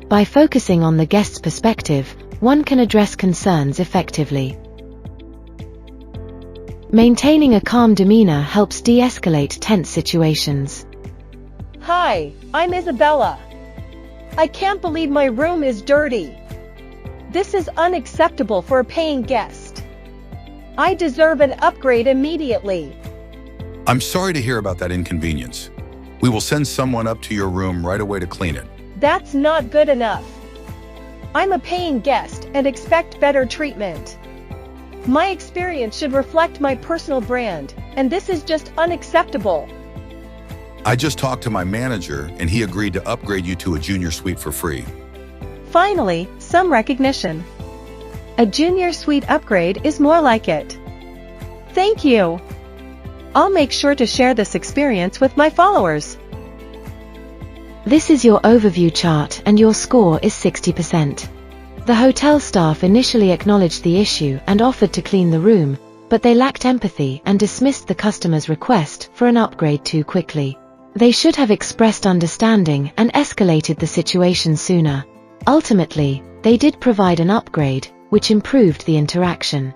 By focusing on the guest's perspective, one can address concerns effectively. Maintaining a calm demeanor helps de-escalate tense situations. Hi, I'm Isabella. I can't believe my room is dirty. This is unacceptable for a paying guest. I deserve an upgrade immediately. I'm sorry to hear about that inconvenience. We will send someone up to your room right away to clean it. That's not good enough. I'm a paying guest and expect better treatment. My experience should reflect my personal brand, and this is just unacceptable. I just talked to my manager and he agreed to upgrade you to a junior suite for free. Finally, some recognition. A junior suite upgrade is more like it. Thank you. I'll make sure to share this experience with my followers. This is your overview chart and your score is 60%. The hotel staff initially acknowledged the issue and offered to clean the room, but they lacked empathy and dismissed the customer's request for an upgrade too quickly. They should have expressed understanding and escalated the situation sooner. Ultimately, they did provide an upgrade, which improved the interaction.